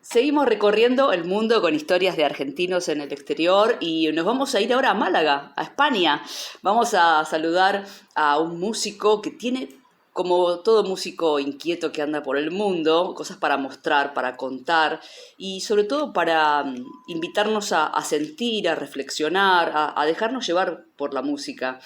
Seguimos recorriendo el mundo con historias de argentinos en el exterior y nos vamos a ir ahora a Málaga, a España. Vamos a saludar a un músico que tiene, como todo músico inquieto que anda por el mundo, cosas para mostrar, para contar y sobre todo para invitarnos a sentir, a reflexionar, a dejarnos llevar por la música.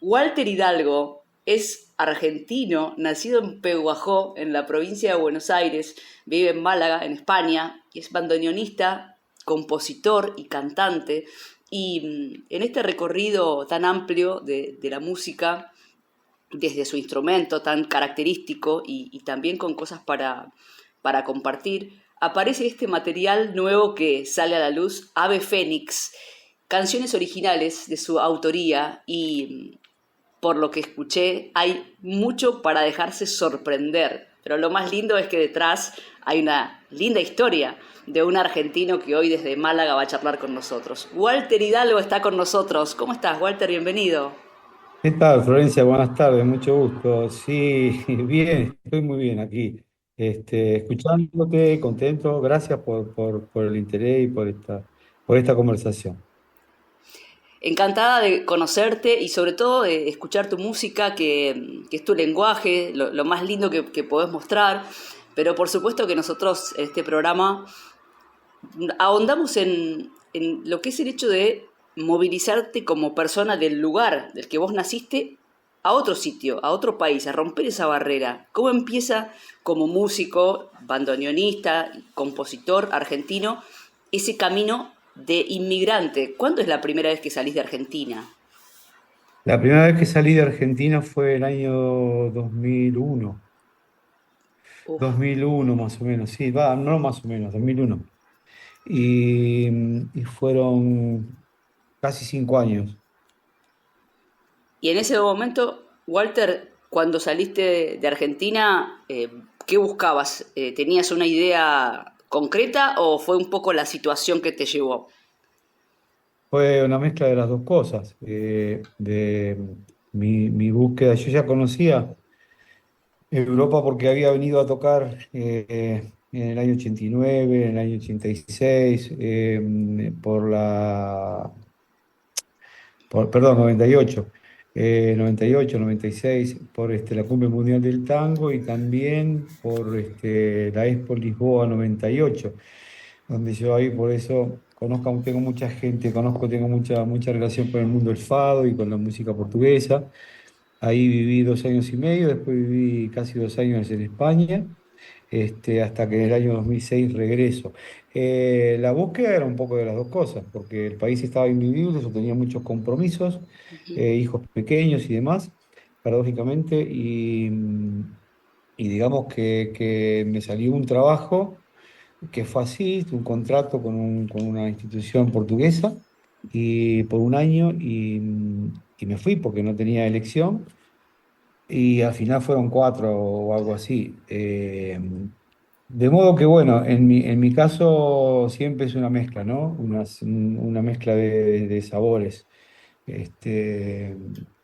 Walter Hidalgo es argentino, nacido en Pehuajó, en la provincia de Buenos Aires, vive en Málaga, en España, y es bandoneonista, compositor y cantante. Y en este recorrido tan amplio de la música, desde su instrumento tan característico y también con cosas para compartir, aparece este material nuevo que sale a la luz, Ave Fénix, canciones originales de su autoría y por lo que escuché, hay mucho para dejarse sorprender. Pero lo más lindo es que detrás hay una linda historia de un argentino que hoy desde Málaga va a charlar con nosotros. Walter Hidalgo está con nosotros. ¿Cómo estás, Walter? Bienvenido. ¿Qué tal, Florencia? Buenas tardes, mucho gusto. Sí, bien, estoy muy bien aquí. Escuchándote, contento. Gracias por el interés y por esta conversación. Encantada de conocerte y sobre todo de escuchar tu música, que es tu lenguaje, lo más lindo que podés mostrar. Pero por supuesto que nosotros en este programa ahondamos en lo que es el hecho de movilizarte como persona del lugar del que vos naciste a otro sitio, a otro país, a romper esa barrera. ¿Cómo empieza como músico, bandoneonista, compositor argentino, ese camino de inmigrante? ¿Cuándo es la primera vez que salís de Argentina? La primera vez que salí de Argentina fue el año 2001. Uf. 2001 más o menos, sí, va, no más o menos, 2001. Y fueron casi 5 años. Y en ese momento, Walter, cuando saliste de Argentina, ¿qué buscabas? ¿Tenías una idea concreta o fue un poco la situación que te llevó? Fue una mezcla de las dos cosas. De mi búsqueda, yo ya conocía Europa porque había venido a tocar en el año 89, en el año 86, perdón, 98, 98, 96, por la Cumbre Mundial del Tango y también por la Expo Lisboa 98, donde yo ahí por eso tengo mucha gente, tengo mucha relación con el mundo del fado y con la música portuguesa. Ahí viví 2 años y medio, después viví casi 2 años en España, hasta que en el año 2006 regreso. La búsqueda era un poco de las dos cosas, porque el país estaba invivible, yo tenía muchos compromisos, hijos pequeños y demás, paradójicamente, y digamos que me salió un trabajo que fue así, un contrato con una institución portuguesa y por un año y me fui porque no tenía elección y al final fueron 4 o algo así. De modo que bueno, en mi caso siempre es una mezcla, ¿no? Una mezcla de sabores. Este,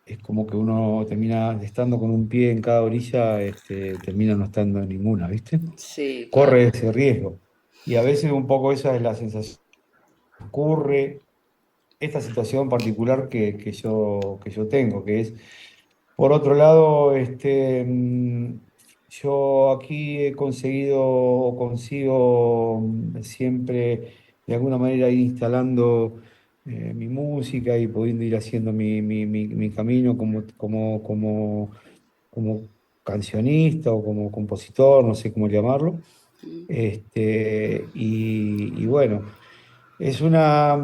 es como que uno termina estando con un pie en cada orilla, termina no estando en ninguna, ¿viste? Sí, claro. Corre ese riesgo. Y a veces un poco esa es la sensación que ocurre esta situación particular que yo tengo, que es, por otro lado, yo aquí he conseguido o consigo siempre de alguna manera ir instalando mi música y pudiendo ir haciendo mi camino como cancionista o como compositor, no sé cómo llamarlo. Y bueno. Es una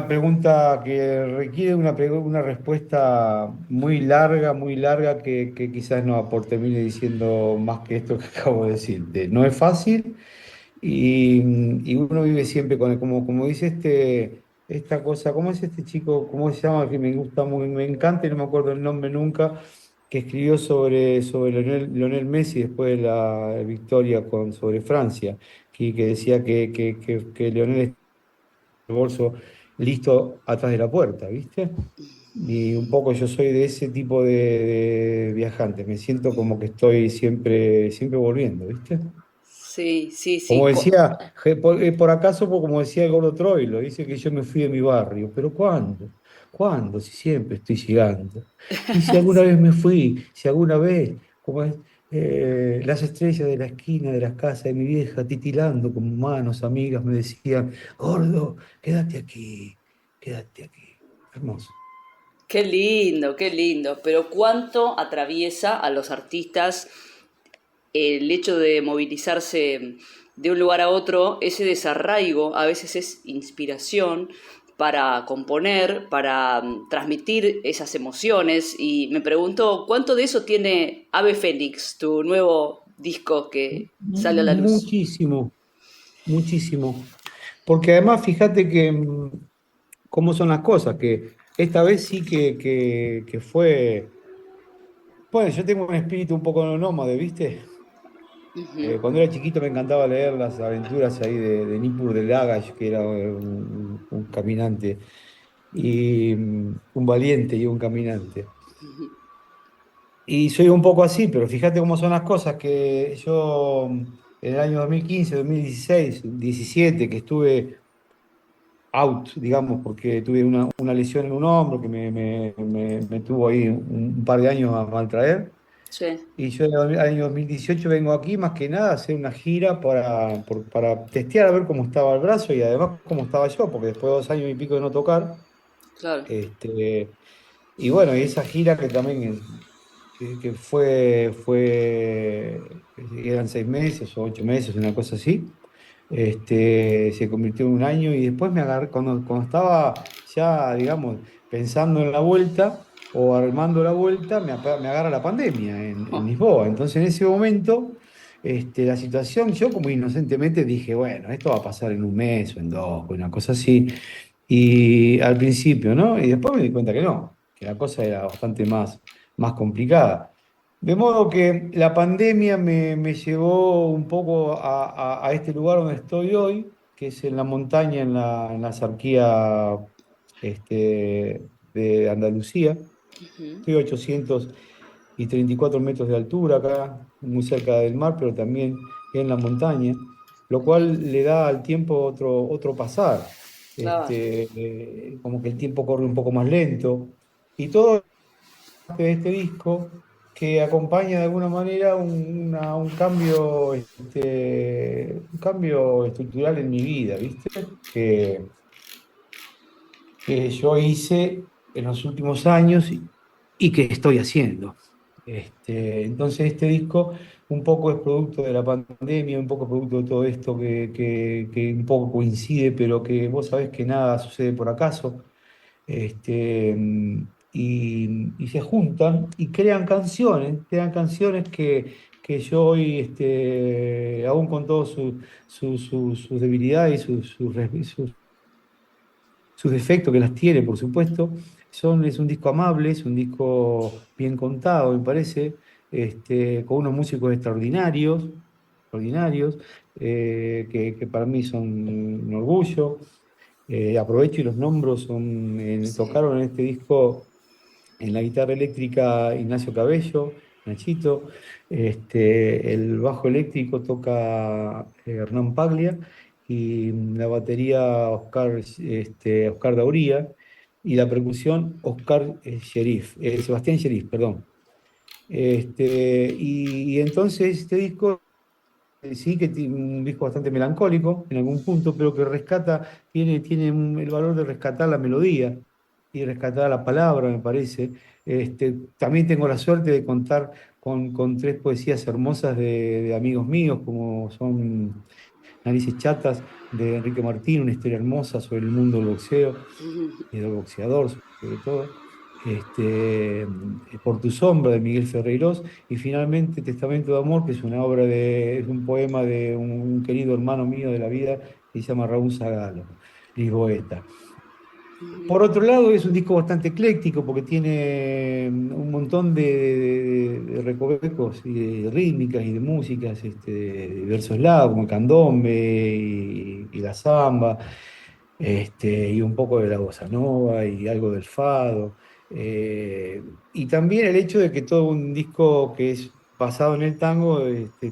pregunta que requiere una respuesta muy larga, que quizás termine diciendo más que esto que acabo de decir. No es fácil y uno vive siempre como dice esta cosa, ¿cómo es este chico? ¿Cómo se llama? Que me gusta muy, me encanta y no me acuerdo el nombre nunca, que escribió sobre Lionel Messi después de la victoria sobre Francia, que decía que Lionel el bolso listo atrás de la puerta, ¿viste? Y un poco yo soy de ese tipo de viajante, me siento como que estoy siempre volviendo, ¿viste? Sí, sí, Como sí. decía, por acaso, como decía el Gordo Troilo, dice que yo me fui de mi barrio. ¿Pero cuándo? ¿Cuándo? Si siempre estoy llegando. Y si alguna vez me fui, si alguna vez, como es, las estrellas de la esquina de la casa de mi vieja, titilando como manos amigas, me decían, Gordo, quédate aquí, quédate aquí. Hermoso. Qué lindo, qué lindo. Pero cuánto atraviesa a los artistas el hecho de movilizarse de un lugar a otro, ese desarraigo a veces es inspiración para componer, para transmitir esas emociones. Y me pregunto, ¿cuánto de eso tiene Ave Fénix, tu nuevo disco que sale a la luz? Muchísimo, muchísimo. Porque además, fíjate que cómo son las cosas, que esta vez sí que fue. Bueno, yo tengo un espíritu un poco nómade, ¿viste? Ujú. Cuando era chiquito me encantaba leer las aventuras ahí de Nippur de Lagash, que era un caminante, y un valiente y un caminante. Y soy un poco así, pero fíjate cómo son las cosas, que yo en el año 2015, 2016, 17, que estuve out, digamos, porque tuve una lesión en un hombro que me tuvo ahí un par de años a maltraer. Sí, Y yo en el año 2018 vengo aquí más que nada a hacer una gira para testear a ver cómo estaba el brazo y además cómo estaba yo, porque después de 2 años y pico de no tocar, claro. y bueno, y esa gira que también que eran 6 meses o 8 meses, una cosa así, se convirtió en un año y después me agarré, cuando estaba ya, digamos, pensando en la vuelta o armando la vuelta, me agarra la pandemia en Oh, Lisboa. Entonces en ese momento, la situación, yo como inocentemente dije, bueno, esto va a pasar en un mes o en dos, una cosa así. Y al principio, ¿no? Y después me di cuenta que no, que la cosa era bastante más complicada. De modo que la pandemia me llevó un poco a este lugar donde estoy hoy, que es en la montaña, en la sarquía de Andalucía. ujú. Estoy a 834 metros de altura acá, muy cerca del mar, pero también en la montaña, lo cual le da al tiempo otro pasar. Claro. Como que el tiempo corre un poco más lento. Y todo de este disco que acompaña de alguna manera un cambio estructural en mi vida, ¿viste? Que yo hice en los últimos años y que estoy haciendo. Entonces este disco un poco es producto de la pandemia, un poco producto de todo esto que un poco coincide, pero que vos sabés que nada sucede por acaso. Y se juntan y crean canciones que yo hoy, aún con todas sus debilidades y sus defectos, que las tiene, por supuesto, es un disco amable, es un disco bien contado, me parece, con unos músicos extraordinarios, que para mí son un orgullo. Aprovecho y los nombro, Sí. tocaron en este disco en la guitarra eléctrica Ignacio Cabello, Nachito, el bajo eléctrico toca Hernán Paglia y la batería Oscar Dauría y la percusión Oscar Sebastián Sheriff, perdón. Y entonces este disco sí que tiene un disco bastante melancólico en algún punto, pero que tiene el valor de rescatar la melodía y rescatar la palabra, me parece. También tengo la suerte de contar con tres poesías hermosas de amigos míos, como son Narices Chatas de Enrique Martín, una historia hermosa sobre el mundo del boxeo y del boxeador sobre todo. Por tu sombra de Miguel Ferreirós y finalmente Testamento de Amor, que es un poema de un querido hermano mío de la vida que se llama Raúl Zagalo, Lisboeta. Por otro lado, es un disco bastante ecléctico porque tiene un montón de recovecos y de rítmicas y de músicas, de diversos lados, como el candombe y la samba, y un poco de la bossa nova y algo del fado. Y también el hecho de que todo un disco que es basado en el tango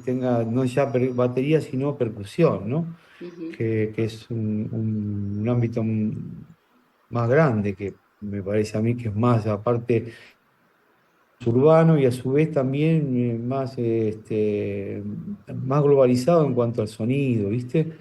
tenga no ya batería, sino percusión, ¿no? Ujú. Que es un ámbito más grande, que me parece a mí que es más, aparte, urbano y a su vez también más, más globalizado en cuanto al sonido, ¿viste?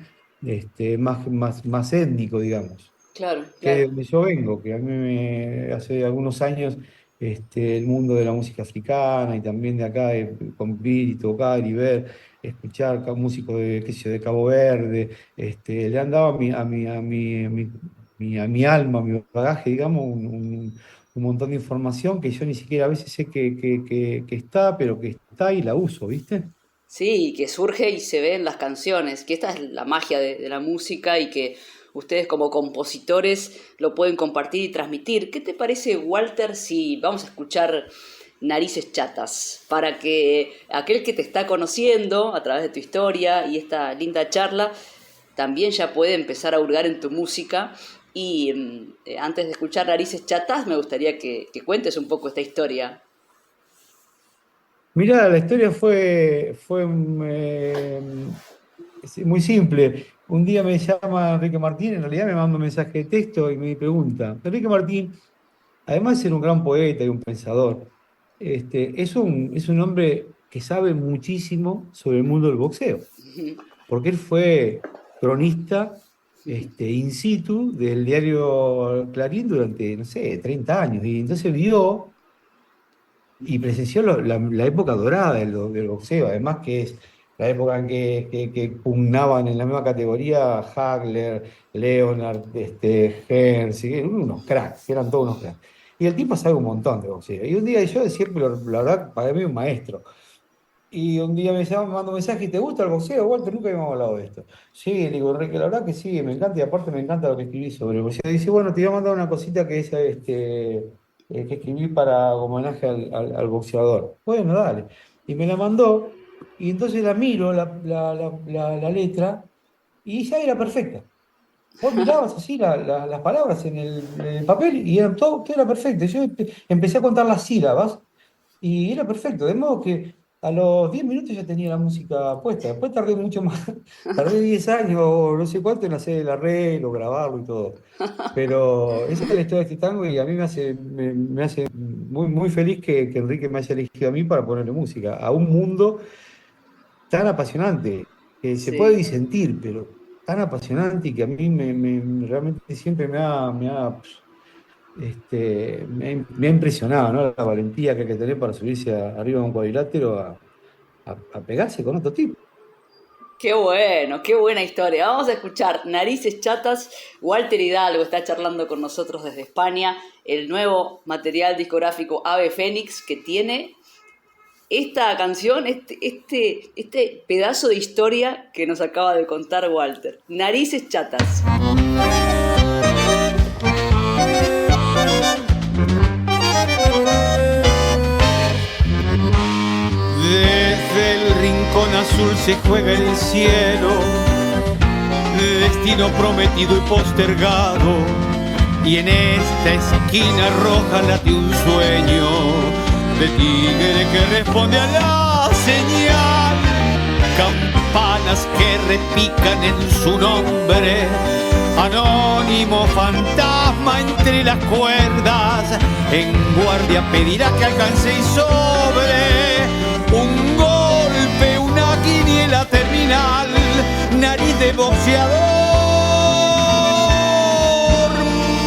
Más étnico, digamos, Claro, que es de claro. donde yo vengo, que a mí hace algunos años el mundo de la música africana y también de acá, de convivir y tocar y ver, escuchar músicos de, qué sé yo, de Cabo Verde, le han dado a mi alma, a mi bagaje, digamos, un montón de información que yo ni siquiera a veces sé que está, pero que está y la uso, ¿viste? Sí, que surge y se ve en las canciones, que esta es la magia de la música y que ustedes como compositores lo pueden compartir y transmitir. ¿Qué te parece, Walter, si vamos a escuchar Narices Chatas? Para que aquel que te está conociendo a través de tu historia y esta linda charla, también ya puede empezar a hurgar en tu música. Y antes de escuchar Narices Chatas, me gustaría que cuentes un poco esta historia. Mirá, la historia fue sí, muy simple. Un día me llama Enrique Martín, en realidad me manda un mensaje de texto y me pregunta, Enrique Martín, además de ser un gran poeta y un pensador, es un hombre que sabe muchísimo sobre el mundo del boxeo, porque él fue cronista in situ del diario Clarín durante, no sé, 30 años, y entonces vio y presenció la época dorada del boxeo, además que es la época en que pugnaban en la misma categoría Hagler, Leonard, Hearns, y eran unos cracks, eran todos unos cracks. Y el tipo sabe un montón de boxeo. Y un día yo siempre, la verdad, para mí un maestro. Y un día me llama, me manda un mensaje, ¿te gusta el boxeo, Walter? Nunca habíamos hablado de esto. Sí, le digo, Enrique, la verdad que sí, me encanta, y aparte me encanta lo que escribí sobre el boxeo. Dice, bueno, te voy a mandar una cosita que es que escribí para homenaje al boxeador. Bueno, dale. Y me la mandó, y entonces la miro, la letra, y ya era perfecta. Vos mirabas así las palabras en el papel y eran todo era perfecto. Yo empecé a contar las sílabas y era perfecto. De modo que a los 10 minutos ya tenía la música puesta. Después tardé mucho más, tardé 10 años o no sé cuánto en hacer el arreglo, grabarlo y todo. Pero esa es la historia de este tango y a mí me hace muy feliz que Enrique me haya elegido a mí para ponerle música a un mundo tan apasionante, que se puede Sí. disentir, pero tan apasionante y que a mí realmente siempre me ha impresionado, ¿no? La valentía que hay que tener para subirse arriba de un cuadrilátero a pegarse con otro tipo. Qué bueno, qué buena historia. Vamos a escuchar Narices Chatas. Walter Hidalgo está charlando con nosotros desde España. El nuevo material discográfico Ave Fénix que tiene esta canción, este pedazo de historia que nos acaba de contar Walter. Narices Chatas. Desde el rincón azul se juega el cielo, destino prometido y postergado, y en esta esquina roja late un sueño de tigre que responde a la señal, campanas que repican en su nombre, anónimo fantasma entre las cuerdas, en guardia pedirá que alcance y sobre un golpe, una quiniela terminal, nariz de boxeador,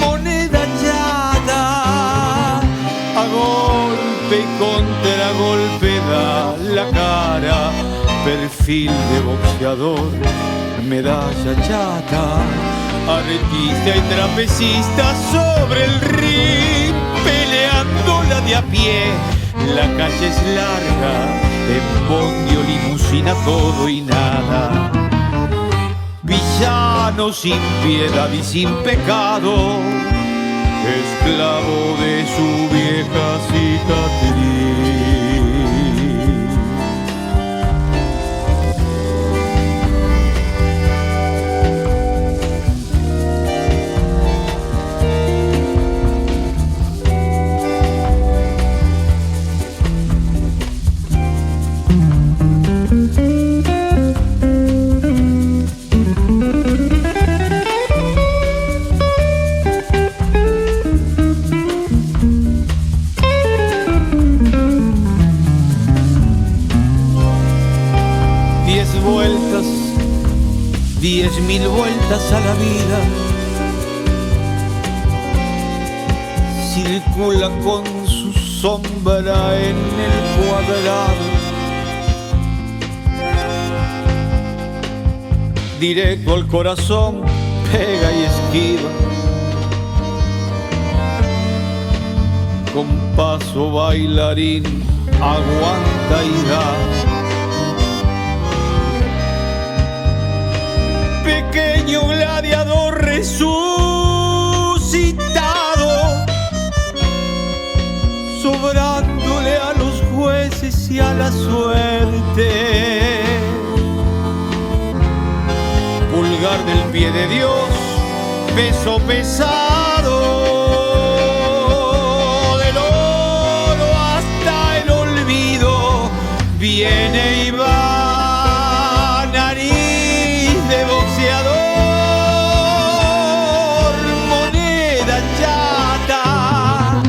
moneda hallada, a golpe y contragolpe da la cara, perfil de boxeador, medalla chata, artista y trapecista sobre el ring, peleándola de a pie. La calle es larga, en bondi o limusina todo y nada. Villano sin piedad y sin pecado, esclavo de su vieja cicatriz. 10.000 vueltas a la vida, circula con su sombra en el cuadrado, directo al corazón, pega y esquiva, con paso bailarín, aguanta y da. Pequeño gladiador resucitado, sobrándole a los jueces y a la suerte. Pulgar del pie de Dios, peso pesado, del oro hasta el olvido, viene y va, nariz de boxeador, moneda chata, a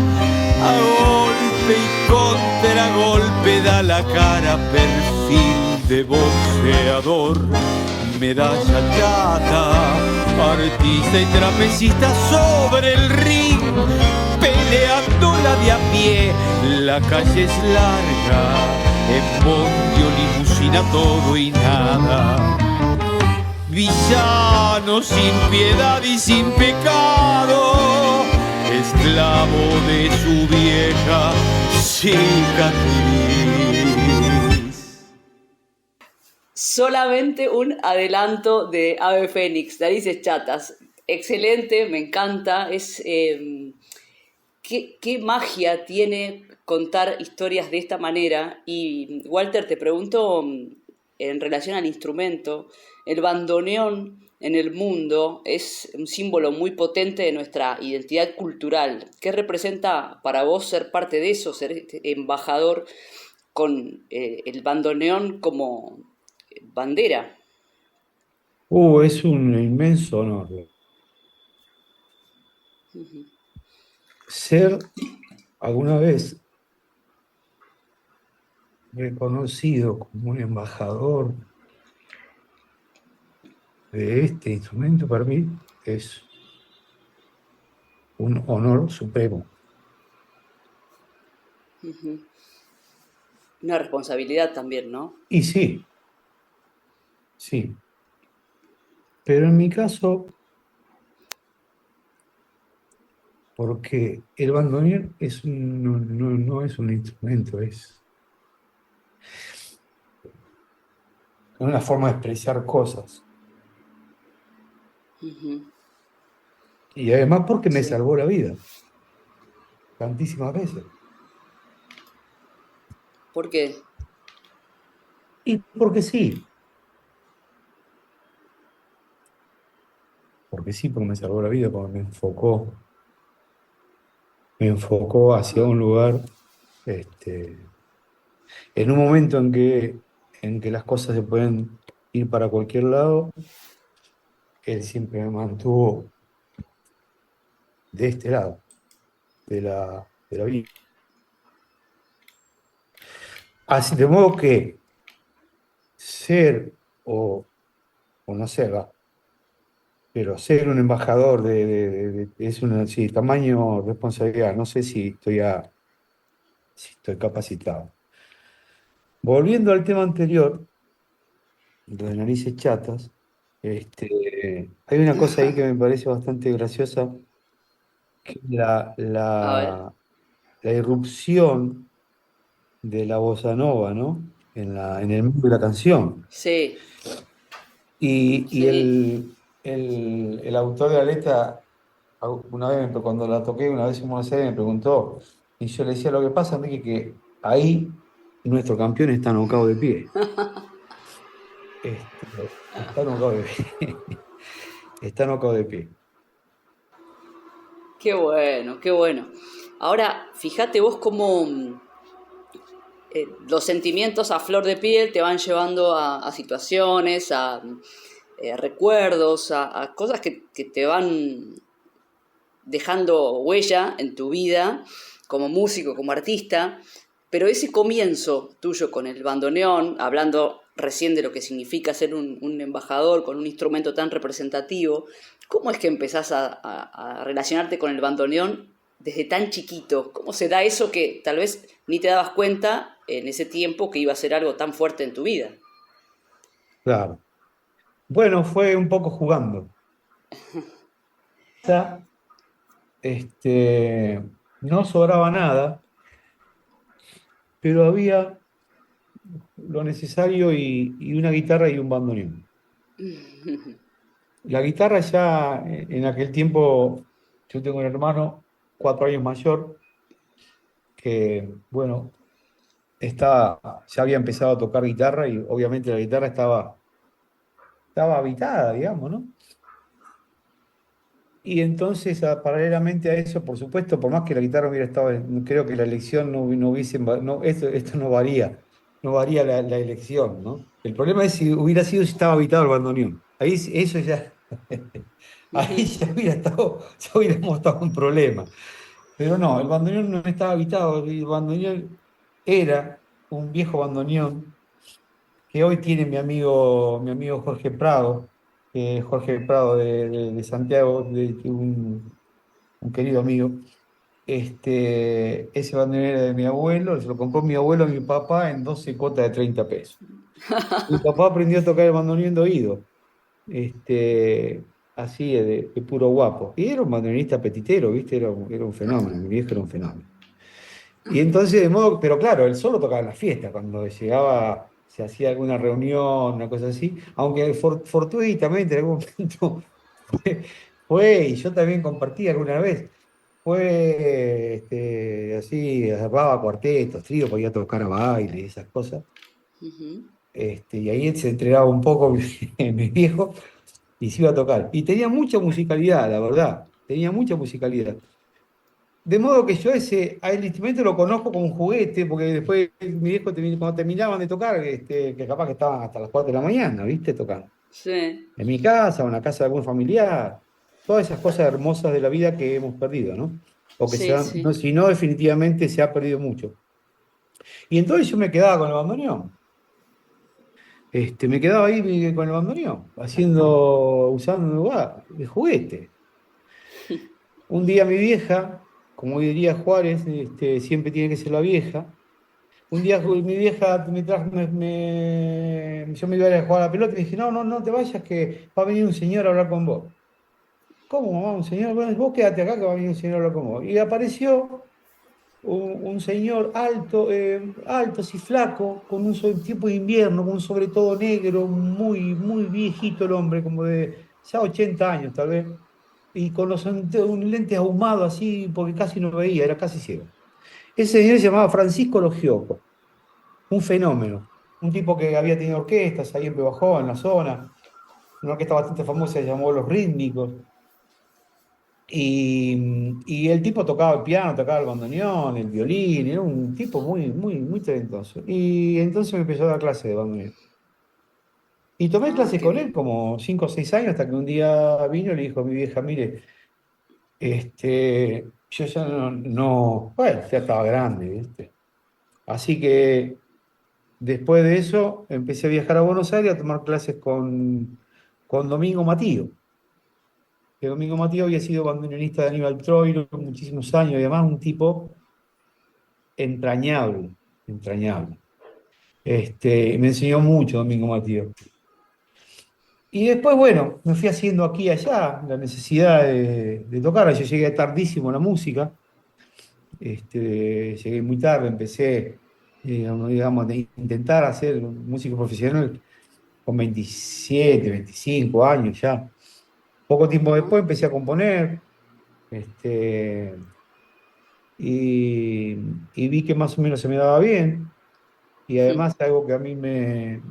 golpe y contragolpe da la cara, perfil de boxeador. Medalla chata, artista y trapecista sobre el ring, peleando la de a pie, la calle es larga, en bondio, limusina, todo y nada. Villano sin piedad y sin pecado, esclavo de su vieja cicatriz. Solamente un adelanto de Ave Fénix, Narices Chatas. Excelente, me encanta. ¿Qué magia tiene contar historias de esta manera? Y Walter, te pregunto en relación al instrumento, el bandoneón en el mundo es un símbolo muy potente de nuestra identidad cultural. ¿Qué representa para vos ser parte de eso, ser embajador con el bandoneón como bandera? Es un inmenso honor. Ser alguna vez reconocido como un embajador de este instrumento para mí es un honor supremo. Una responsabilidad también, ¿no? Y sí, pero en mi caso, porque el bandoneón no es un instrumento, es una forma de expresar cosas. Y además porque me salvó la vida tantísimas veces. ¿Por qué? Y porque sí. Porque me salvó la vida, porque me enfocó hacia un lugar, en un momento en que las cosas se pueden ir para cualquier lado, él siempre me mantuvo de este lado, de la vida. Así de modo que ser o no ser, pero ser un embajador es una tamaño responsabilidad. No sé si estoy capacitado. Volviendo al tema anterior, de Narices Chatas, hay una cosa ahí que me parece bastante graciosa, que es la irrupción de la bossa nova, ¿no? En el mundo de la canción. Sí. Y el autor de la letra, una vez cuando la toqué, una vez en Buenos Aires, me preguntó, y yo le decía, lo que pasa, Enrique, que ahí nuestro campeón está nocao de pie. Está nocao de pie. Está nocao de pie. Qué bueno, qué bueno. Ahora, fíjate vos cómo los sentimientos a flor de piel te van llevando a situaciones, a recuerdos, a cosas que te van dejando huella en tu vida como músico, como artista. Pero ese comienzo tuyo con el bandoneón, hablando recién de lo que significa ser un embajador con un instrumento tan representativo. ¿Cómo es que empezás a relacionarte con el bandoneón desde tan chiquito? ¿Cómo se da eso que tal vez ni te dabas cuenta en ese tiempo que iba a ser algo tan fuerte en tu vida? Claro. Bueno, fue un poco jugando. Ya, este, no sobraba nada, pero había lo necesario y una guitarra y un bandoneón. La guitarra ya en aquel tiempo, yo tengo un hermano 4 años mayor que, bueno, ya había empezado a tocar guitarra y obviamente la guitarra estaba habitada, digamos, ¿no? Y entonces, paralelamente a eso, por supuesto, por más que la guitarra hubiera estado, creo que la elección no hubiese, no, esto no varía la elección, ¿no? El problema es si hubiera sido si estaba habitado el bandoneón. Ahí eso ya, ahí ya hubiéramos estado en un problema. Pero no, el bandoneón no estaba habitado, el bandoneón era un viejo bandoneón que hoy tiene mi amigo Jorge Prado, que es Jorge Prado de Santiago, un querido amigo. Ese bandoneón era de mi abuelo, se lo compró mi abuelo a mi papá en 12 cuotas de 30 pesos. Mi papá aprendió a tocar el bandoneón de oído, así de puro guapo. Y era un bandoneonista petitero, ¿viste? Era un fenómeno, mi viejo era un fenómeno. Y entonces, pero claro, él solo tocaba en las fiestas, cuando llegaba, se hacía alguna reunión, una cosa así, aunque fortuitamente en algún momento fue, y yo también compartí alguna vez, fue así, agarraba cuartetos, tríos, podía tocar a baile y esas cosas. Y ahí se entregaba un poco mi viejo y se iba a tocar. Y tenía mucha musicalidad, la verdad, tenía mucha musicalidad. De modo que yo a el instrumento lo conozco como un juguete, porque después mi viejo, cuando terminaban de tocar, que capaz que estaban hasta las 4 de la mañana, ¿viste? Tocando. Sí, En mi casa, o en la casa de algún familiar, todas esas cosas hermosas de la vida que hemos perdido, ¿no? O que sí, no, sí. si no, definitivamente se ha perdido mucho. Y entonces yo me quedaba con el bandoneón. Me quedaba ahí con el bandoneón, usando de juguete. Un día mi vieja, como diría Juárez, siempre tiene que ser la vieja. Un día mi vieja me trajo, yo me iba a ir a jugar a la pelota y me dije, no, no, no te vayas que va a venir un señor a hablar con vos. ¿Cómo, mamá? Un señor, bueno, vos quédate acá que va a venir un señor a hablar con vos. Y apareció un señor alto, así flaco, con un tipo de invierno, con un sobre todo negro, muy, muy viejito el hombre, como de ya 80 años tal vez, y con un lente ahumado así, porque casi no veía, era casi ciego. Ese señor se llamaba Francisco Logioco, un fenómeno, un tipo que había tenido orquestas ahí en Bebajó, en la zona, una orquesta bastante famosa se llamó Los Rítmicos. Y el tipo tocaba el piano, tocaba el bandoneón, el violín, era un tipo muy, muy, muy talentoso. Y entonces me empezó a dar clase de bandoneón. Y tomé Ah, clases qué con él bien. como 5 o 6 años, hasta que un día vino y le dijo a mi vieja, mire, yo ya bueno, ya estaba grande, ¿viste? Así que después de eso empecé a viajar a Buenos Aires a tomar clases con Domingo Matío, que Domingo Matías había sido bandoneonista de Aníbal Troilo muchísimos años, y además un tipo entrañable, entrañable. Me enseñó mucho Domingo Matías. Y después, bueno, me fui haciendo aquí y allá la necesidad de tocar. Yo llegué tardísimo a la música, llegué muy tarde, empecé, digamos, a intentar hacer música profesional con 27, 25 años ya. Poco tiempo Ajá. después empecé a componer, este, y, y vi que más o menos se me daba bien, y además algo que a mí me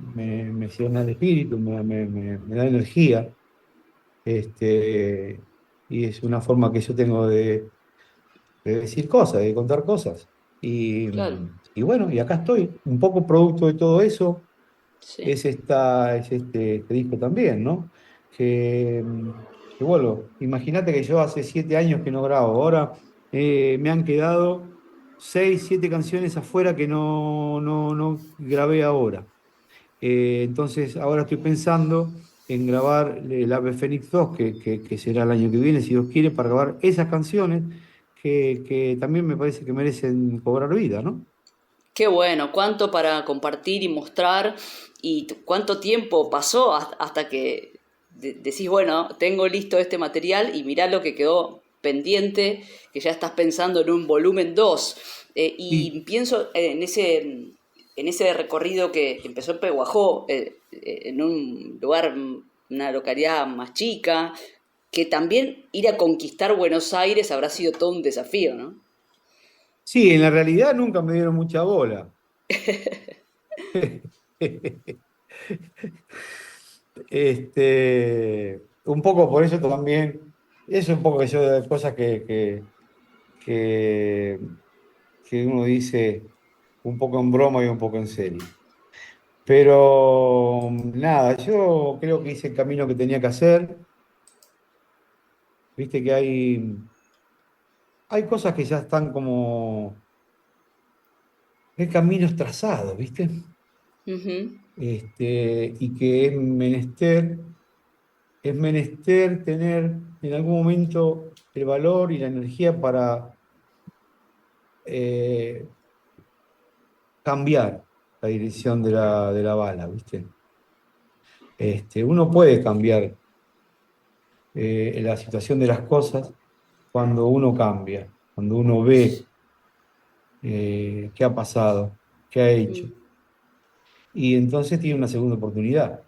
llena el espíritu, me da energía, este, y es una forma que yo tengo de decir cosas, de contar cosas. Y, Claro, y bueno, y acá estoy, un poco producto de todo eso, sí. es este disco también, ¿no? Que, bueno, imagínate que yo hace 7 años que no grabo, ahora me han quedado 6, 7 canciones afuera que no grabé ahora. Entonces ahora estoy pensando en grabar el Ave Fénix 2, que será el año que viene, si Dios quiere, para grabar esas canciones que también me parece que merecen cobrar vida, ¿no? Qué bueno, cuánto para compartir y mostrar y cuánto tiempo pasó hasta que decís, bueno, tengo listo este material y mirá lo que quedó pendiente, que ya estás pensando en un volumen 2. Y Sí, pienso en ese recorrido que empezó en Pehuajó, en un lugar, una localidad más chica, que también ir a conquistar Buenos Aires habrá sido todo un desafío, ¿no? sí, en la realidad nunca me dieron mucha bola. Un poco por eso también, es un poco que yo de cosas que, que uno dice un poco en broma y un poco en serio. Pero nada, yo creo que hice el camino que tenía que hacer. Viste que hay cosas que ya están como, hay caminos trazados, ¿viste? Ujú. Y que es menester tener en algún momento el valor y la energía para eh, cambiar la dirección de la bala, ¿viste? Uno puede cambiar la situación de las cosas cuando uno cambia, cuando uno ve qué ha pasado, qué ha hecho, Mm. y entonces tiene una segunda oportunidad.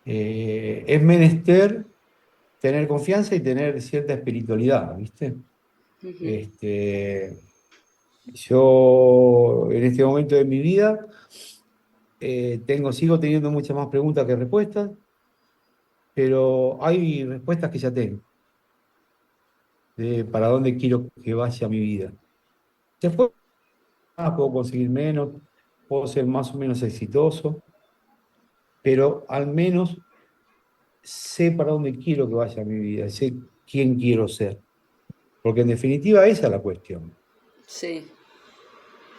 Es menester tener confianza y tener cierta espiritualidad, ¿viste? Ujú. Este, yo en este momento de mi vida sigo teniendo muchas más preguntas que respuestas, pero hay respuestas que ya tengo de para dónde quiero que vaya mi vida. Después puedo conseguir menos, puedo ser más o menos exitoso, pero al menos sé para dónde quiero que vaya mi vida, sé quién quiero ser, porque en definitiva esa es la cuestión. Sí,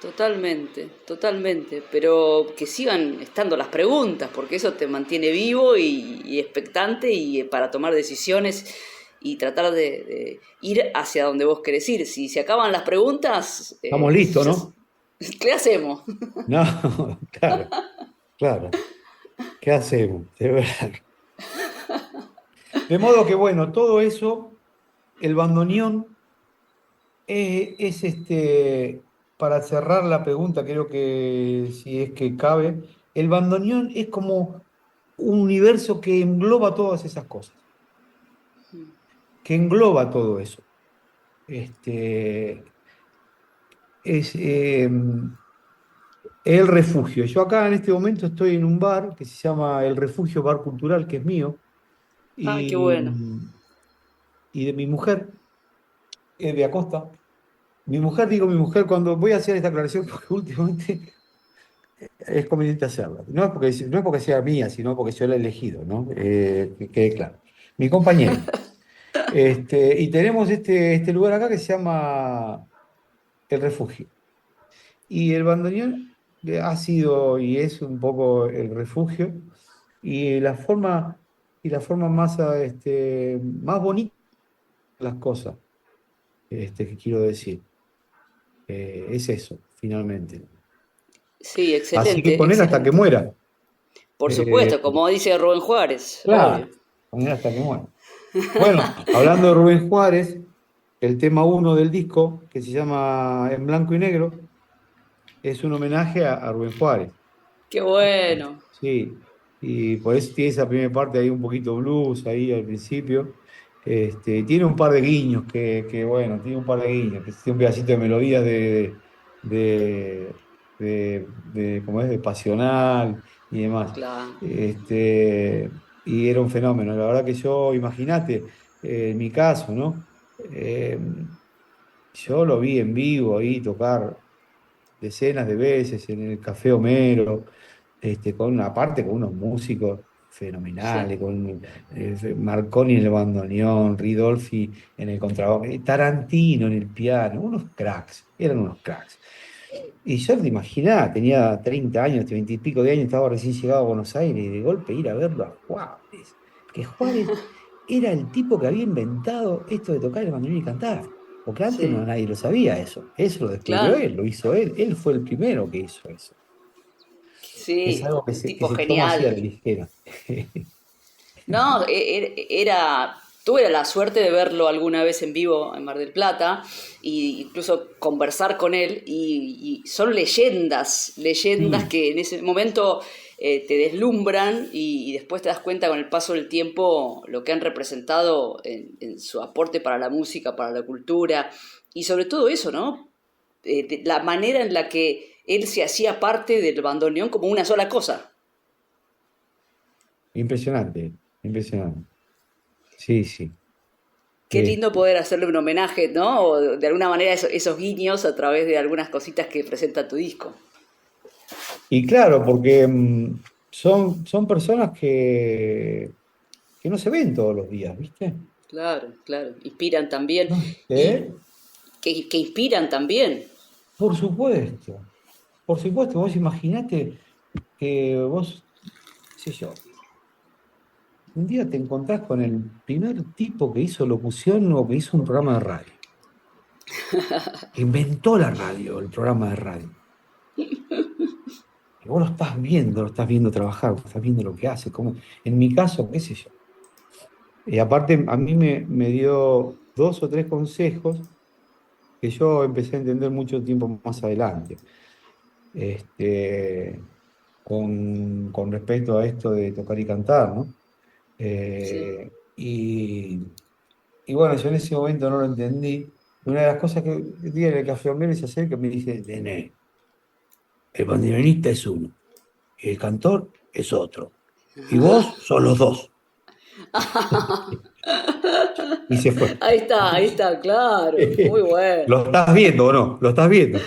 totalmente, totalmente. Pero que sigan estando las preguntas, porque eso te mantiene vivo y expectante y para tomar decisiones y tratar de ir hacia donde vos querés ir. Si se acaban las preguntas, Estamos listos, ¿no? ¿qué hacemos? No, claro, claro. ¿Qué hacemos? De verdad. De modo que, bueno, todo eso, el bandoneón para cerrar la pregunta, creo que si es que cabe, el bandoneón es como un universo que engloba todas esas cosas, que engloba todo eso. Este, es el refugio. Yo acá en este momento estoy en un bar que se llama El Refugio Bar Cultural, que es mío, Ah, qué y, bueno. y de mi mujer, de Acosta. Mi mujer, digo mi mujer, cuando voy a hacer esta aclaración, porque últimamente es conveniente hacerla. No es porque sea mía, sino porque yo la he elegido, ¿no? Que quede claro. Mi compañera. Y tenemos este lugar acá que se llama El Refugio. Y el bandoneón ha sido y es un poco el refugio. Y la forma más, más bonita de las cosas, que quiero decir. Es eso, finalmente. Sí, Así que excelente, con él hasta que excelente. muera. Por Eh, supuesto, como dice Rubén Juárez, obvio. claro, con él hasta que muera. Bueno, hablando de Rubén Juárez, el tema uno del disco, que se llama En Blanco y Negro, es un homenaje a Rubén Juárez. Qué bueno. Sí, y por eso tiene esa primera parte ahí un poquito blues ahí al principio. Tiene un par de guiños bueno, tiene un par de guiños, que tiene un pedacito de melodía de, ¿cómo es? De Pasional y demás. Claro. Y era un fenómeno. La verdad que yo, imagínate, en mi caso, ¿no? Yo lo vi en vivo ahí tocar decenas de veces en el Café Homero, con una parte con unos músicos Sí. fenomenales, con Marconi en el bandoneón, Ridolfi en el contrabajo, Tarantino en el piano, unos cracks, eran unos cracks. Y yo te imaginaba, tenía 30 años, 20 y pico de años, estaba recién llegado a Buenos Aires y de golpe ir a verlo a Juárez. Que Juárez era el tipo que había inventado esto de tocar el bandoneón y cantar. Porque antes no Sí, nadie lo sabía eso. Eso lo descubrió claro. él, lo hizo él. Él fue el primero que hizo eso. Es Sí, algo un que tipo se toma así a la genial. ligera. No, tuve la suerte de verlo alguna vez en vivo en Mar del Plata e incluso conversar con él y son leyendas, leyendas Sí. que en ese momento te deslumbran y después te das cuenta con el paso del tiempo lo que han representado en su aporte para la música, para la cultura y sobre todo eso, ¿no? La manera en la que él se hacía parte del bandoneón como una sola cosa. Impresionante, impresionante. Sí, sí. Qué Eh, lindo poder hacerle un homenaje, ¿no? O de alguna manera esos guiños a través de algunas cositas que presenta tu disco. y claro, porque son personas que no se ven todos los días, ¿viste? Claro, claro. Inspiran también. No. Y ¿Eh? que inspiran también. Por supuesto, por supuesto, vos imaginate que vos, qué sé yo, un día te encontrás con el primer tipo que hizo locución o que hizo un programa de radio, que inventó la radio, el programa de radio. Y vos lo estás viendo trabajar, vos estás viendo lo que hace, como en mi caso, qué sé yo. Y aparte a mí me dio dos o tres consejos que yo empecé a entender mucho tiempo más adelante. Este, con respecto a esto de tocar y cantar, ¿no? Sí. Y bueno, yo en ese momento no lo entendí. Una de las cosas que el día en el que Flor se acerca me dice, Nene, el bandoneonista es uno, y el cantor es otro, y vos sos los dos. Y se fue. Ahí está, claro. Muy bueno. ¿Lo estás viendo o no? ¿Lo estás viendo?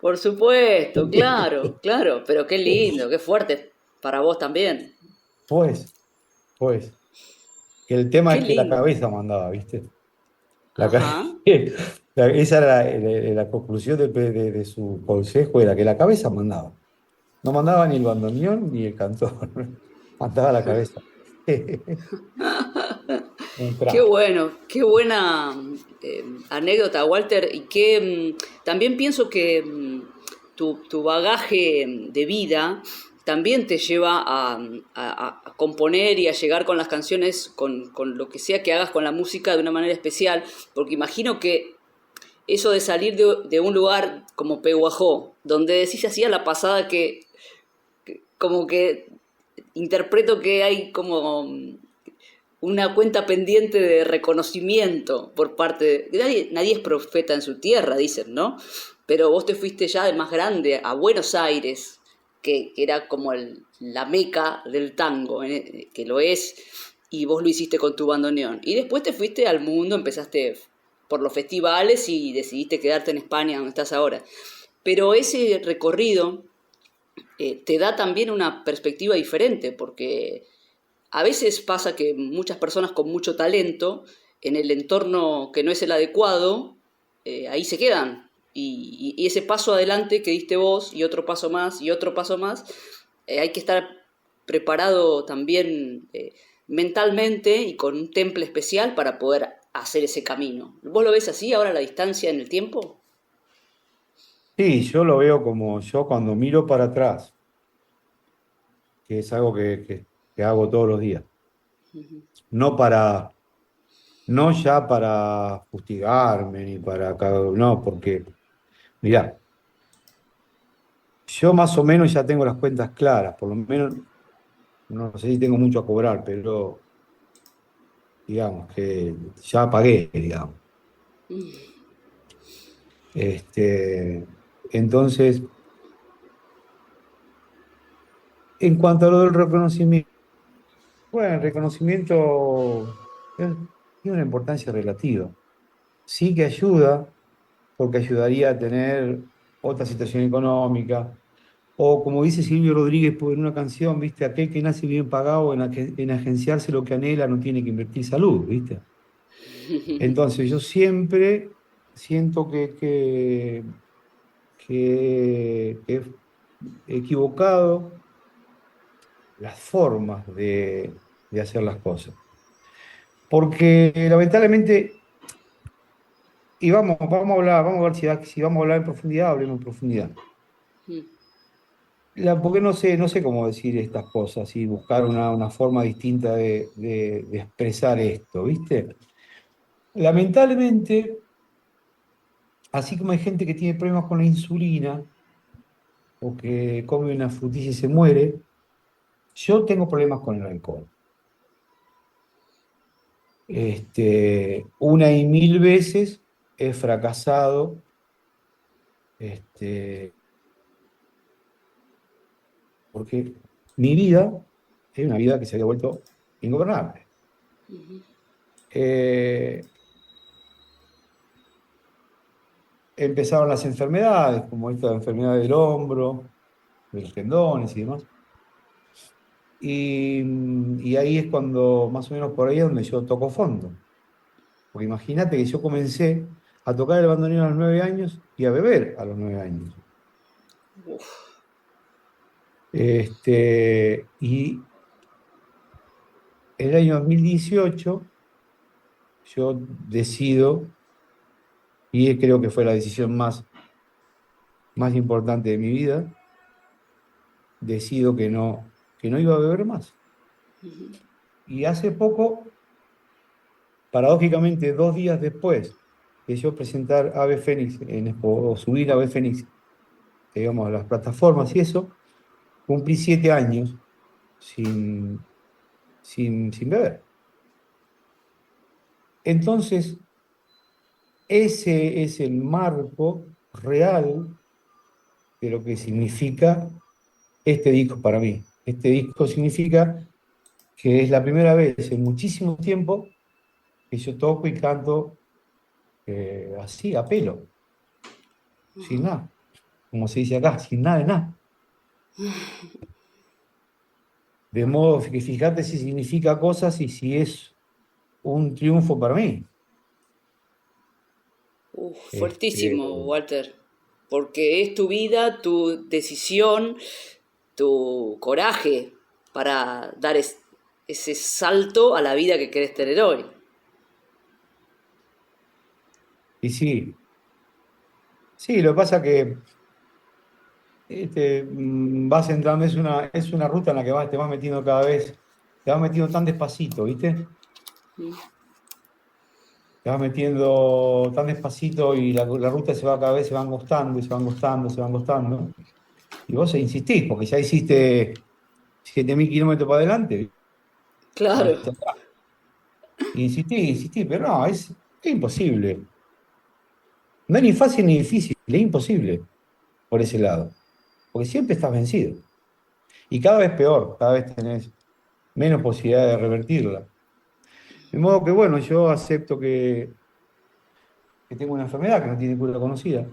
Por supuesto, claro, claro. Pero qué lindo, qué fuerte para vos también. Pues, pues, que el tema Qué es que la lindo. cabeza mandaba, ¿viste? La ca- Ajá. esa era la conclusión de su consejo, era que la cabeza mandaba. No mandaba ni el bandoneón ni el cantor, mandaba la cabeza. Un Qué crack. bueno, qué buena anécdota, Walter, y que también pienso que tu bagaje de vida también te lleva a componer y a llegar con las canciones, con lo que sea que hagas con la música de una manera especial, porque imagino que eso de salir de un lugar como Pehuajó, donde decís hacía la pasada que como que interpreto que hay como una cuenta pendiente de reconocimiento por parte de... Nadie es profeta en su tierra, dicen, ¿no? Pero vos te fuiste ya de más grande a Buenos Aires, que era como la meca del tango, que lo es, y vos lo hiciste con tu bandoneón. Y después te fuiste al mundo, empezaste por los festivales y decidiste quedarte en España, donde estás ahora. Pero ese recorrido te da también una perspectiva diferente, porque a veces pasa que muchas personas con mucho talento, en el entorno que no es el adecuado, ahí se quedan. Y ese paso adelante que diste vos, y otro paso más, y otro paso más, hay que estar preparado también mentalmente y con un temple especial para poder hacer ese camino. ¿Vos lo ves así ahora la distancia en el tiempo? Sí, yo lo veo como yo cuando miro para atrás, que es algo que hago todos los días. No para, no ya para fustigarme ni para, no, porque, mirá, yo más o menos ya tengo las cuentas claras, por lo menos, no sé si tengo mucho a cobrar, pero digamos que ya pagué, digamos. Este, entonces, en cuanto a lo del reconocimiento, bueno, el reconocimiento es- tiene una importancia relativa. Sí que ayuda, porque ayudaría a tener otra situación económica, o como dice Silvio Rodríguez en una canción, ¿viste? Aquel que nace bien pagado en agenciarse lo que anhela no tiene que invertir salud, ¿viste? Entonces yo siempre siento que he equivocado las formas de hacer las cosas. Porque lamentablemente, y vamos a hablar, vamos a ver si vamos a hablar en profundidad, hablemos en profundidad. Mm. Porque no sé cómo decir estas cosas y buscar una forma distinta de expresar esto, ¿viste? Lamentablemente, así como hay gente que tiene problemas con la insulina o que come una frutilla y se muere, yo tengo problemas con el alcohol. Una y mil veces he fracasado, porque mi vida es una vida que se había vuelto ingobernable. Eh, Empezaron las enfermedades, como esta enfermedad del hombro, de los tendones y demás. Y ahí es cuando, más o menos por ahí, es donde yo toco fondo. Porque imagínate que yo comencé a tocar el bandoneón a los 9 años y a beber a los 9 años. Uf. Y en el año 2018 yo decido, y creo que fue la decisión más importante de mi vida, decido que no iba a beber más. Y hace poco, paradójicamente, 2 días después de yo presentar Ave Fénix o subir Ave Fénix, digamos, a las plataformas y eso, cumplí 7 años sin beber. Entonces, ese es el marco real de lo que significa este disco para mí. Este disco significa que es la primera vez en muchísimo tiempo que yo toco y canto así, a pelo, sin nada, como se dice acá, sin nada de nada. De modo que fíjate si significa cosas y si es un triunfo para mí. Fuertísimo, Walter, porque es tu vida, tu decisión, tu coraje para dar ese salto a la vida que querés tener hoy. Y sí, lo que pasa que vas entrando, es una ruta en la que te vas metiendo cada vez, te vas metiendo tan despacito, ¿viste? Te vas metiendo tan despacito y la ruta cada vez se va angostando y se va angostando, se va angostando. Y vos insistís, porque ya hiciste 7.000 kilómetros para adelante. Claro. Insistí, pero no, es imposible. No es ni fácil ni difícil, es imposible por ese lado. Porque siempre estás vencido. Y cada vez peor, cada vez tenés menos posibilidad de revertirla. De modo que, bueno, yo acepto que tengo una enfermedad que no tiene cura conocida.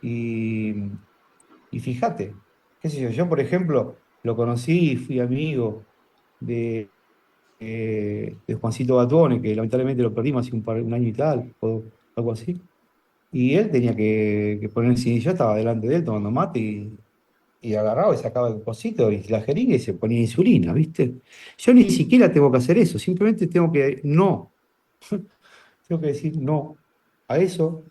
Y fíjate, qué sé yo, por ejemplo, lo conocí y fui amigo de Juancito Batone, que lamentablemente lo perdimos hace un año y tal, o algo así. Y él tenía que ponerse, yo estaba delante de él tomando mate y agarraba y sacaba el cosito y la jeringa y se ponía insulina, ¿viste? Yo ni siquiera tengo que hacer eso, simplemente tengo que tengo que decir no a eso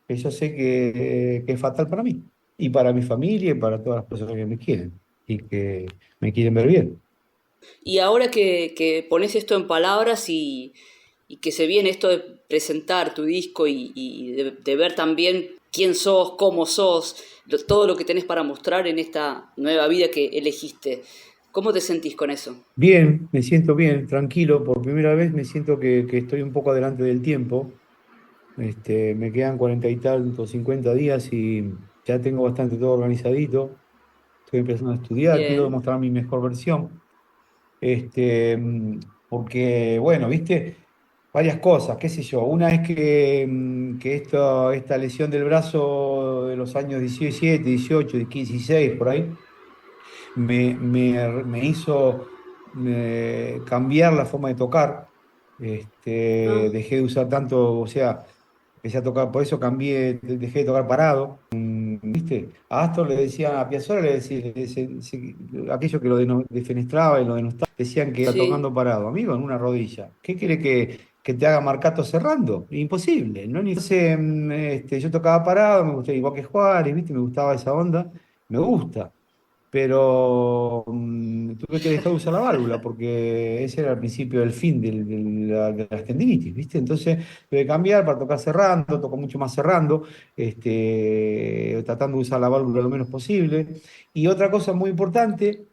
que yo sé que es fatal para mí y para mi familia y para todas las personas que me quieren y que me quieren ver bien. Y ahora que pones esto en palabras y que se viene esto de presentar tu disco y de ver también quién sos, cómo sos, todo lo que tenés para mostrar en esta nueva vida que elegiste, ¿cómo te sentís con eso? Bien, me siento bien, tranquilo. Por primera vez me siento que estoy un poco adelante del tiempo. Me quedan 40 y tantos, 50 días y ya tengo bastante todo organizadito. Estoy empezando a estudiar, quiero Bien. demostrar mi mejor versión. Porque, bueno, viste, varias cosas, qué sé yo. Una es que esta lesión del brazo de los años 17, 18, 15, 16, por ahí, me hizo cambiar la forma de tocar. Ah, Dejé de usar tanto, o sea, empecé a tocar, por eso cambié, dejé de tocar parado. ¿Viste? A Astor le decían, a Piazzolla le decían, aquello que lo defenestraba y lo denostaba, decían que está Sí. tocando parado, amigo, en una rodilla. ¿Qué quiere que te haga marcato cerrando? Imposible, ¿no? Entonces, yo tocaba parado, me gustaba igual que Juárez, ¿viste? Me gustaba esa onda, me gusta. Pero tuve que dejar de usar la válvula porque ese era el principio del fin de las tendinitis, ¿viste? Entonces tuve que cambiar para tocar cerrando, toco mucho más cerrando, tratando de usar la válvula lo menos posible. Y otra cosa muy importante,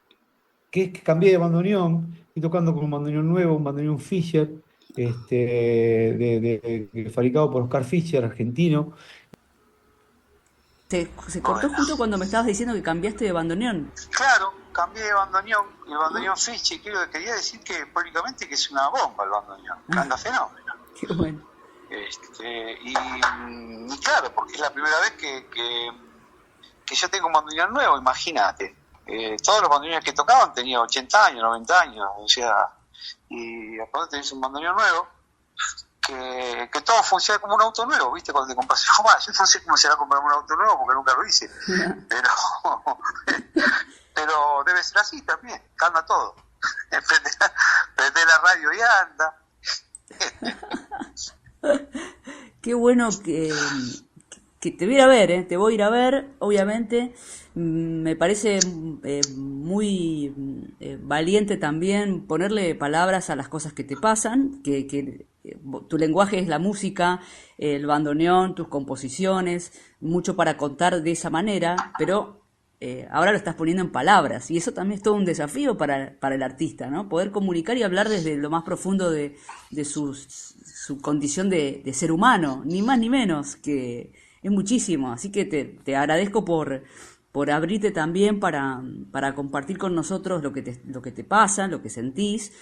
que es que cambié de bandoneón, estoy tocando con un bandoneón nuevo, un bandoneón Fischer, fabricado por Oscar Fischer, argentino. Se cortó Bueno, justo cuando me estabas diciendo que cambiaste de bandoneón. claro, cambié de bandoneón, el bandoneón Fischer, quería decir que públicamente que es una bomba el bandoneón, que anda fenómeno. Qué bueno. Y claro, porque es la primera vez que yo tengo un bandoneón nuevo, imagínate. Todos los bandoneones que tocaban tenían 80 años, 90 años, o sea, y aparte tenés un bandoneón nuevo, que todo funciona como un auto nuevo, ¿viste? Cuando te compras, yo no sé cómo será comprar un auto nuevo porque nunca lo hice, pero pero debe ser así también, anda todo. Prende la radio y anda. Qué bueno que te voy a ir a ver, ¿eh? Te voy a ir a ver, obviamente. Me parece muy valiente también ponerle palabras a las cosas que te pasan, que tu lenguaje es la música, el bandoneón, tus composiciones, mucho para contar de esa manera, pero ahora lo estás poniendo en palabras y eso también es todo un desafío para el artista, ¿no? Poder comunicar y hablar desde lo más profundo de su condición de ser humano, ni más ni menos, que es muchísimo. Así que te agradezco por abrirte también para compartir con nosotros lo que te pasa, lo que sentís.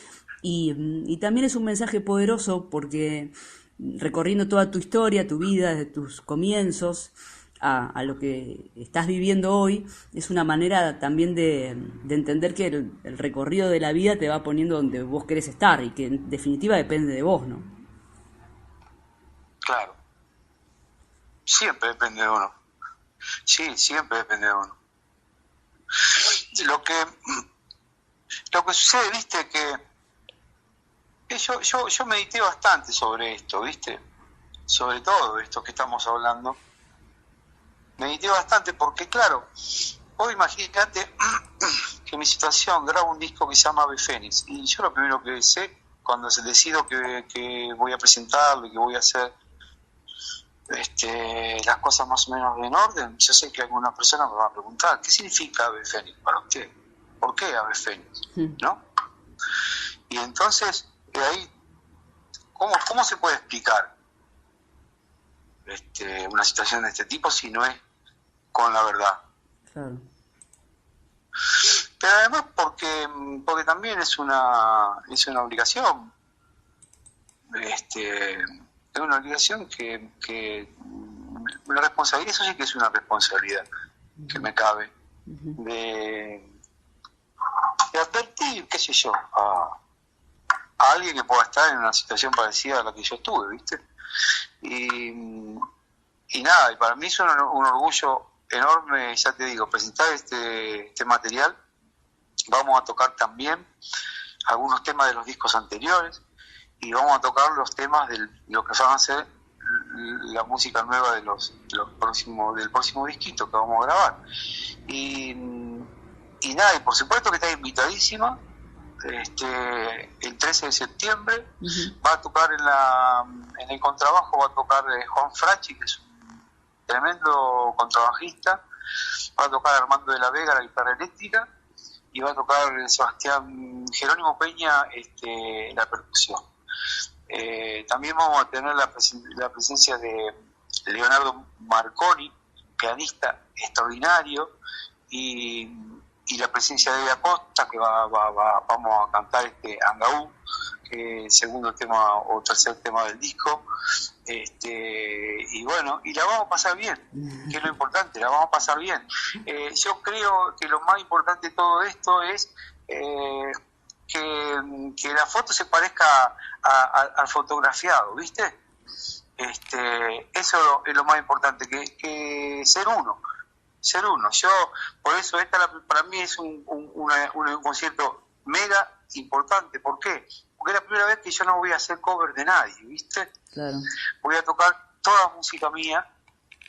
Y también es un mensaje poderoso porque recorriendo toda tu historia, tu vida, desde tus comienzos a lo que estás viviendo hoy, es una manera también de entender que el recorrido de la vida te va poniendo donde vos querés estar y que en definitiva depende de vos, ¿no? Claro, siempre depende de uno. Sí, siempre depende de uno. Lo que sucede, viste, que yo medité bastante sobre esto, viste, sobre todo esto que estamos hablando. Medité bastante porque, claro, vos imagínate que mi situación, grabo un disco que se llama Ave Fénix, y yo lo primero que sé, cuando decido que voy a presentarlo y que voy a hacer las cosas más o menos en orden, yo sé que algunas personas me van a preguntar, ¿qué significa Ave Fénix para usted? ¿Por qué Ave Fénix? ¿No? Y entonces, de ahí, ¿cómo se puede explicar una situación de este tipo si no es con la verdad? Claro. Pero además porque también es una obligación, es una obligación que una responsabilidad, eso sí que es una responsabilidad que me cabe, de advertir, qué sé yo, a alguien que pueda estar en una situación parecida a la que yo estuve, ¿viste? Y nada, y para mí es un orgullo enorme, ya te digo, presentar este material. Vamos a tocar también algunos temas de los discos anteriores y vamos a tocar los temas de lo que van a ser la música nueva del próximo disquito que vamos a grabar. Y nada, y por supuesto que está invitadísima. El 13 de septiembre va a tocar en el contrabajo, va a tocar Juan Frachi, que es un tremendo contrabajista, va a tocar Armando de la Vega, la guitarra eléctrica, y va a tocar Sebastián Jerónimo Peña, la percusión. También vamos a tener la presencia de Leonardo Marconi, pianista extraordinario, y la presencia de Eva Costa, que vamos a cantar Angaú, que es el segundo tema o tercer tema del disco, y bueno, y la vamos a pasar bien, que es lo importante, la vamos a pasar bien. Yo creo que lo más importante de todo esto es que la foto se parezca al fotografiado, ¿viste? Eso es lo más importante, que ser uno. Yo, por eso para mí es un concierto mega importante. ¿Por qué? Porque es la primera vez que yo no voy a hacer cover de nadie, ¿viste? Claro. Voy a tocar toda música mía,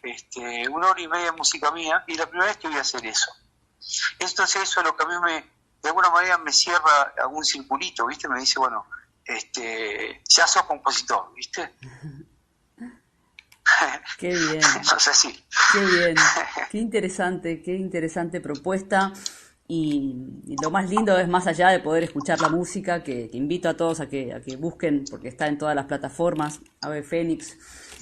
1 hora y media de música mía, y la primera vez que voy a hacer eso. Entonces eso es lo que a mí de alguna manera me cierra algún circulito, ¿viste? Me dice, bueno, ya sos compositor, ¿viste? Qué bien. No sé si. Qué bien, qué interesante propuesta. Y lo más lindo es, más allá de poder escuchar la música, que invito a todos a que busquen, porque está en todas las plataformas, Ave Fénix.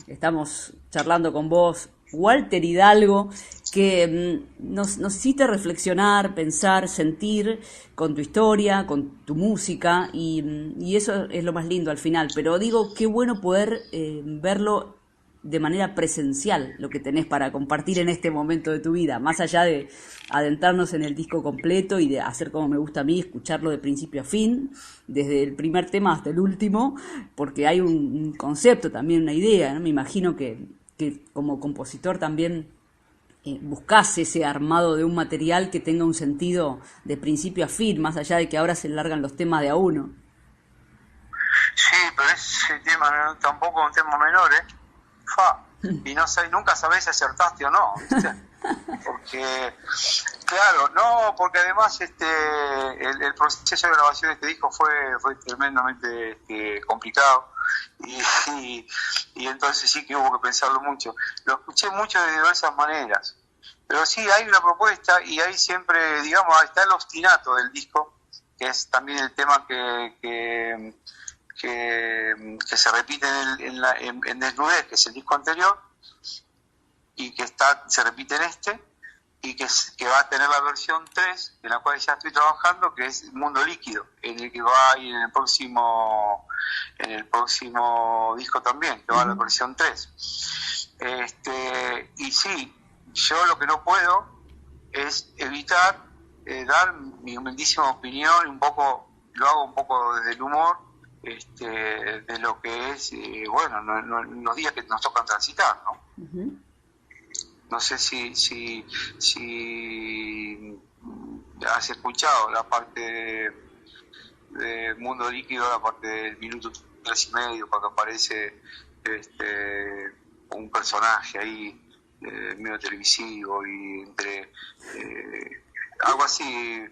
Estamos charlando con vos, Walter Hidalgo, que nos hiciste reflexionar, pensar, sentir con tu historia, con tu música, y eso es lo más lindo al final. Pero digo, qué bueno poder verlo de manera presencial, lo que tenés para compartir en este momento de tu vida, más allá de adentrarnos en el disco completo y de hacer como me gusta a mí, escucharlo de principio a fin, desde el primer tema hasta el último, porque hay un concepto también, una idea, ¿no? Me imagino que como compositor también buscás ese armado de un material que tenga un sentido de principio a fin, más allá de que ahora se largan los temas de a uno. Sí, pero ese tema tampoco es un tema menor, y nunca sabés si acertaste o no, ¿viste? Porque, claro, porque además el proceso de grabación de este disco fue tremendamente complicado, y entonces sí que hubo que pensarlo mucho. Lo escuché mucho de diversas maneras, pero sí hay una propuesta, y hay siempre, digamos, está el ostinato del disco, que es también el tema que se repite en Desnudez, que es el disco anterior, y que se repite en y que va a tener la versión 3, en la cual ya estoy trabajando, que es Mundo Líquido, en el que va a ir en el próximo disco también, que va a la versión 3. Y sí, yo lo que no puedo es evitar dar mi humildísima opinión, lo hago un poco desde el humor, de lo que es, los días que nos tocan transitar, ¿no? Uh-huh. No sé si has escuchado la parte de Mundo Líquido, la parte del minuto 3:30, cuando aparece un personaje ahí medio televisivo y entre algo así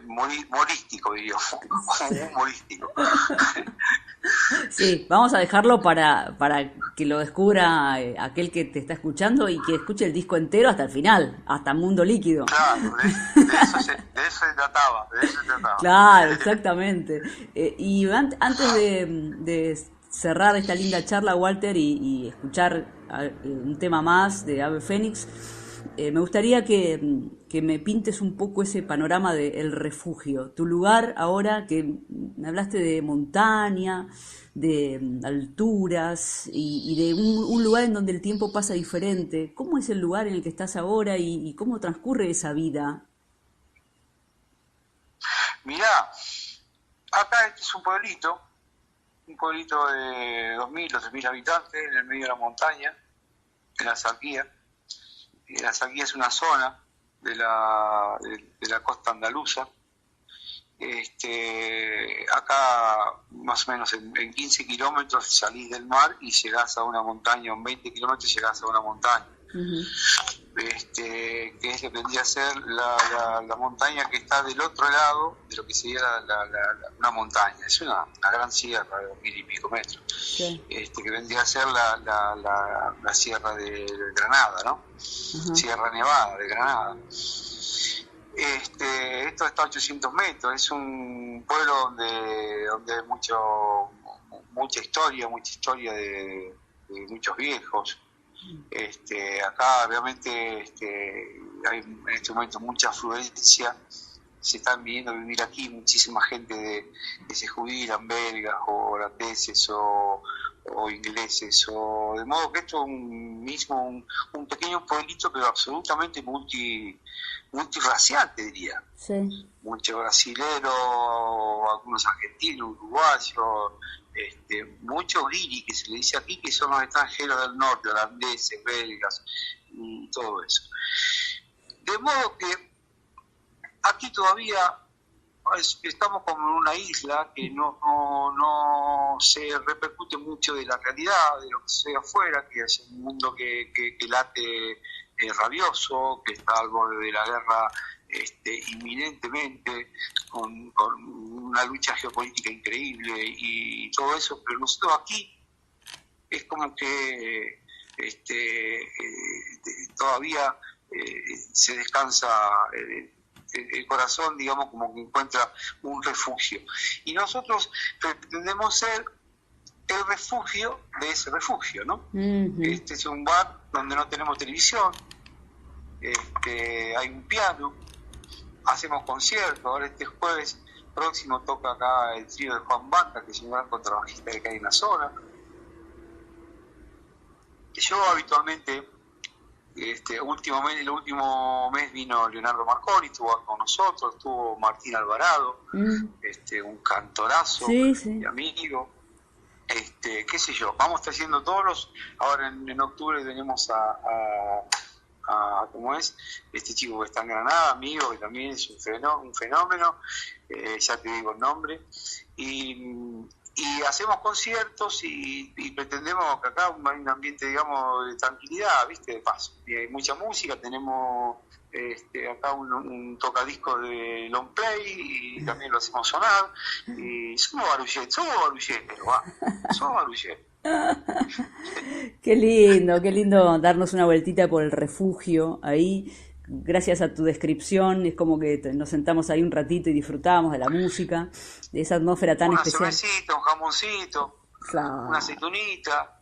humorístico, diría, humorístico. Sí, vamos a dejarlo para que lo descubra aquel que te está escuchando y que escuche el disco entero hasta el final, hasta Mundo Líquido. Claro, de eso se trataba. Claro, exactamente. Y antes de cerrar esta linda charla, Walter, y escuchar un tema más de Ave Fénix, me gustaría que me pintes un poco ese panorama de El Refugio, tu lugar ahora, que me hablaste de montaña, de alturas y de un lugar en donde el tiempo pasa diferente. ¿Cómo es el lugar en el que estás ahora y cómo transcurre esa vida? Mirá, acá este es un pueblito de 2.000 o 3.000 habitantes en el medio de la montaña, en la Saquía. La Saquía es una zona de la costa andaluza. Acá más o menos en 15 kilómetros salís del mar y llegás a una montaña, en 20 kilómetros llegás a una montaña. Uh-huh. Que es lo que vendría a ser la montaña que está del otro lado de lo que sería una montaña. Es una gran sierra de 2.000 y pico metros. Sí. Que vendría a ser la sierra de Granada, ¿no? Uh-huh. Sierra Nevada de Granada. Esto está a 800 metros, es un pueblo donde hay mucha historia de muchos viejos. Acá realmente hay en este momento mucha afluencia, se están viniendo a vivir aquí muchísima gente que se jubilan, belgas o holandeses o o ingleses, o de modo que esto es un pequeño pueblito, pero absolutamente multirracial, te diría. Sí. Muchos brasileros, algunos argentinos, uruguayos, muchos guiri, que se le dice aquí, que son los extranjeros del norte, holandeses, belgas, y todo eso. De modo que aquí todavía estamos como en una isla que no se repercute mucho de la realidad, de lo que sucede afuera, que es un mundo que late rabioso, que está al borde de la guerra inminentemente, con una lucha geopolítica increíble y todo eso, pero nosotros aquí es como que todavía se descansa el corazón, digamos, como que encuentra un refugio. Y nosotros pretendemos ser el refugio de ese refugio, ¿no? Ujú. Este es un bar donde no tenemos televisión, hay un piano, hacemos conciertos. Ahora este jueves próximo toca acá el trío de Juan Banda, que es un gran contrabajista que hay en la zona. Yo habitualmente, el último mes vino Leonardo Marconi, estuvo con nosotros, estuvo Martín Alvarado, un cantorazo Sí, sí. y amigo. Qué sé yo, vamos trayendo ahora en octubre tenemos a ¿cómo es? Este chico que está en Granada, amigo, que también es un fenómeno, ya te digo el nombre, y hacemos conciertos y pretendemos que acá hay un ambiente, digamos, de tranquilidad, ¿viste? De paz. Y hay mucha música, tenemos acá un tocadiscos de long play y también lo hacemos sonar, y somos barulleros, pero va, somos barulleros. Qué lindo darnos una vueltita por el refugio ahí. Gracias a tu descripción, es como que nos sentamos ahí un ratito y disfrutamos de la música, de esa atmósfera tan Una especial. cervecita, un jamoncito, Claro, una aceitunita,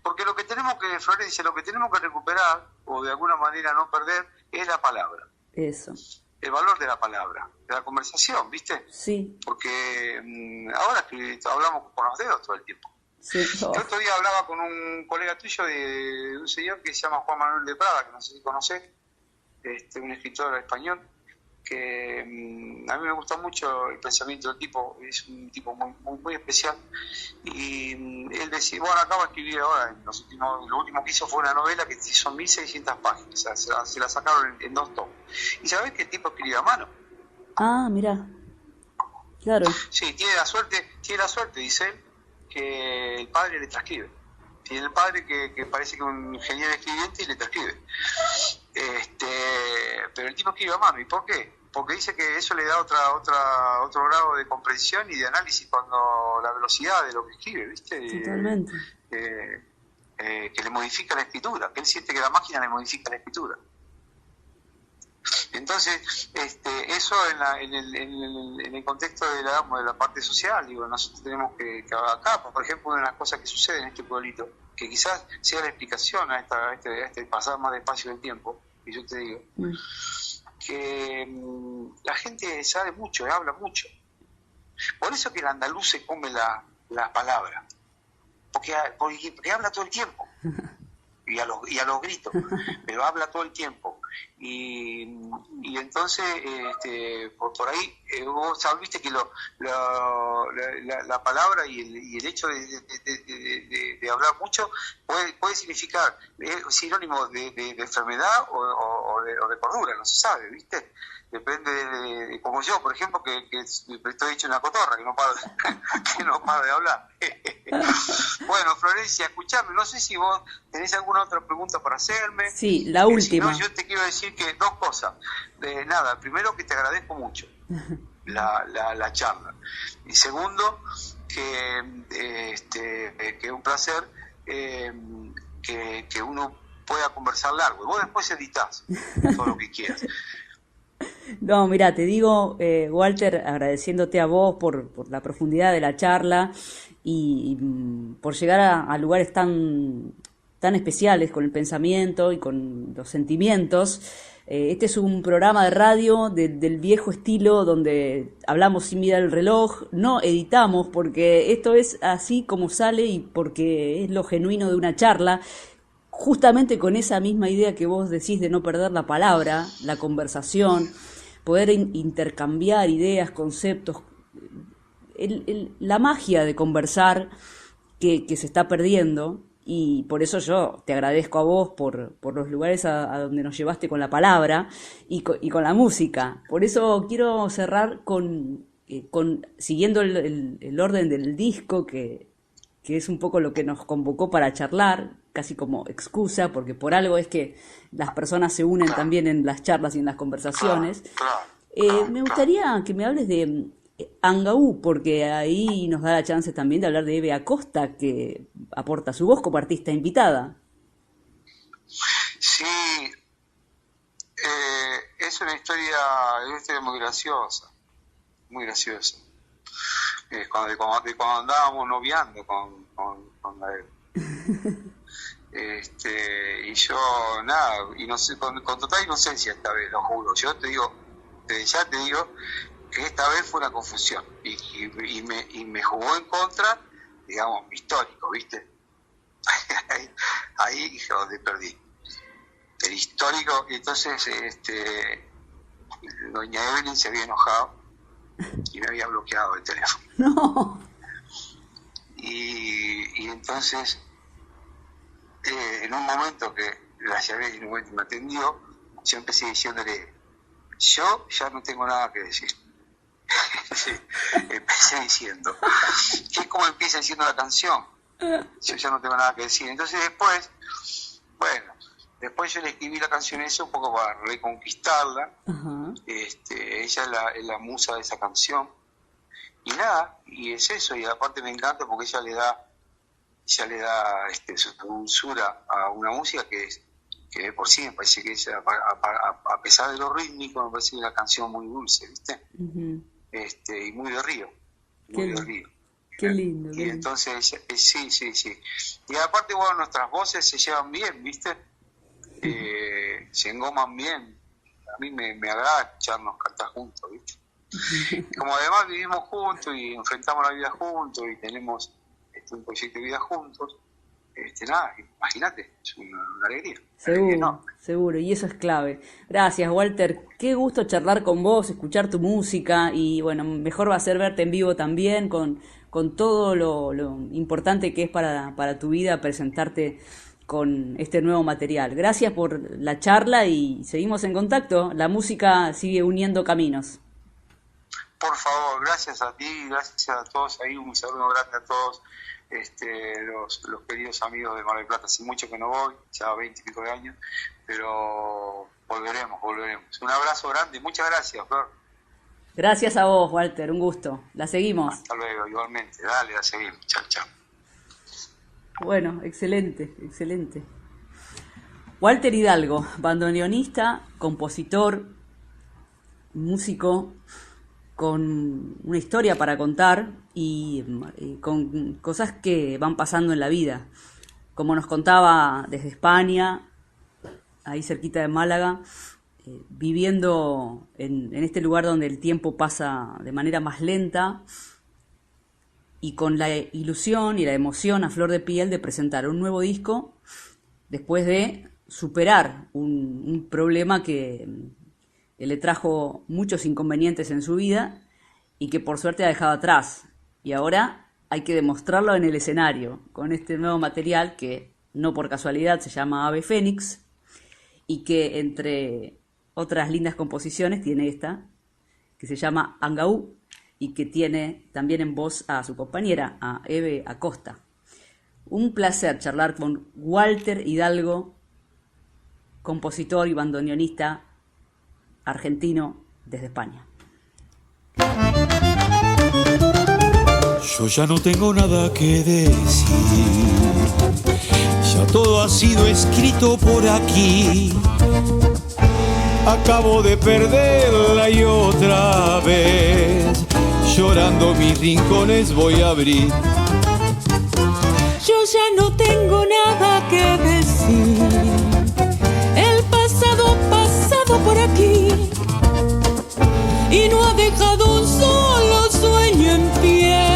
porque Florencia, lo que tenemos que recuperar, o de alguna manera no perder, es la palabra, eso. el valor de la palabra, de la conversación, ¿viste? Sí, Porque ahora que hablamos con los dedos todo el tiempo. sí. El otro día hablaba con un colega tuyo de un señor que se llama Juan Manuel de Prada, que no sé si conocés, un escritor español, que a mí me gusta mucho el pensamiento del tipo, es un tipo muy especial, y él decía, bueno, acaba de escribir ahora, lo último que hizo fue una novela que son 1600 páginas, o sea, se la sacaron en 2 tomos, y sabés que el tipo escribe a mano. Ah, mira, claro. Sí, tiene la suerte, dice él, que el padre le transcribe. Tiene el padre que parece que es un ingeniero escribiente y le transcribe. Pero el tipo escribe a mano. ¿Y por qué? Porque dice que eso le da otro grado de comprensión y de análisis cuando la velocidad de lo que escribe, ¿viste? Totalmente. Que le modifica la escritura, que él siente que la máquina le modifica la escritura. Entonces, eso en el contexto de la parte social, digo, nosotros tenemos que acá, por ejemplo, una de las cosas que sucede en este pueblito, que quizás sea la explicación a este pasar más despacio del tiempo, que yo te digo, que la gente sabe mucho, habla mucho. Por eso que el andaluz se come la palabra, porque habla todo el tiempo. Y a los gritos, pero habla todo el tiempo. Y entonces, por ahí, vos viste que la palabra y el hecho de hablar mucho puede significar sinónimo de enfermedad o de cordura, no se sabe, ¿viste? Depende de como yo, por ejemplo, que estoy hecho una cotorra, que no paro de hablar. Bueno, Florencia, escuchame, no sé si vos tenés alguna otra pregunta para hacerme. Sí, la última. Si no, yo te quiero decir que 2 cosas. Nada, primero que te agradezco mucho la charla. Y segundo, que es un placer que uno pueda conversar largo. Y vos después editás todo lo que quieras. No, mira, te digo, Walter, agradeciéndote a vos por la profundidad de la charla y por llegar a lugares tan tan especiales con el pensamiento y con los sentimientos. Este es un programa de radio del viejo estilo donde hablamos sin mirar el reloj, no editamos porque esto es así como sale y porque es lo genuino de una charla, justamente con esa misma idea que vos decís de no perder la palabra, la conversación, poder intercambiar ideas, conceptos, la magia de conversar que se está perdiendo. Y por eso yo te agradezco a vos por los lugares a donde nos llevaste con la palabra y con la música. Por eso quiero cerrar con siguiendo el orden del disco, que es un poco lo que nos convocó para charlar, casi como excusa, porque por algo es que las personas se unen también en las charlas y en las conversaciones. Me gustaría que me hables de Angaú, porque ahí nos da la chance también de hablar de Eve Acosta, que aporta su voz como artista invitada. Sí, es una historia muy graciosa, muy graciosa. Cuando andábamos noviando con la Eve. Y yo, nada, y no sé, con total inocencia esta vez, lo juro. Yo te digo, ya te digo, que esta vez fue una confusión y me jugó en contra, digamos, mi histórico, ¿viste? ahí dije, donde perdí el histórico. Y entonces doña Evelyn se había enojado y me había bloqueado el teléfono. No. Y entonces en un momento que la llamé y en un momento me atendió, yo empecé diciéndole, yo ya no tengo nada que decir. Sí, empecé diciendo, que es como empieza diciendo la canción, yo ya no tengo nada que decir. Entonces después yo le escribí la canción esa un poco para reconquistarla. Uh-huh. Ella es la musa de esa canción y nada, y es eso. Y aparte me encanta porque ella le da su dulzura a una música que por sí me parece que ella, a pesar de lo rítmico, me parece una canción muy dulce, ¿viste? Uh-huh. Y muy de río, de río. Qué lindo. Y entonces, sí. Y aparte, bueno, nuestras voces se llevan bien, ¿viste? Se engoman bien. A mí me agrada escucharnos cantar juntos, ¿viste? Como además vivimos juntos y enfrentamos la vida juntos y tenemos un proyecto de vida juntos, nada, imagínate, es una alegría. Seguro, y eso es clave. Gracias, Walter, qué gusto charlar con vos, escuchar tu música y bueno, mejor va a ser verte en vivo también con todo lo importante que es para tu vida presentarte con este nuevo material. Gracias por la charla y seguimos en contacto, la música sigue uniendo caminos. Por favor, gracias a ti, gracias a todos ahí, un saludo grande a todos. Los queridos amigos de Mar del Plata, hace mucho que no voy, ya 20 y pico de años, pero volveremos. Un abrazo grande, muchas gracias, Flor. Gracias a vos, Walter, un gusto. La seguimos. Hasta luego, igualmente, dale, la seguimos. Chao. Bueno, excelente. Walter Hidalgo, bandoneonista, compositor, músico, con una historia para contar y con cosas que van pasando en la vida. Como nos contaba desde España, ahí cerquita de Málaga, viviendo en este lugar donde el tiempo pasa de manera más lenta y con la ilusión y la emoción a flor de piel de presentar un nuevo disco después de superar un problema que le trajo muchos inconvenientes en su vida y que por suerte ha dejado atrás. Y ahora hay que demostrarlo en el escenario con este nuevo material que no por casualidad se llama Ave Fénix y que entre otras lindas composiciones tiene esta que se llama Angaú y que tiene también en voz a su compañera, a Eve Acosta. Un placer charlar con Walter Hidalgo, compositor y bandoneonista argentino desde España. Yo ya no tengo nada que decir, ya todo ha sido escrito por aquí. Acabo de perderla y otra vez, llorando mis rincones voy a abrir. yo ya no tengo nada que decir. El pasado pasado por aquí y no ha dejado un solo sueño en pie.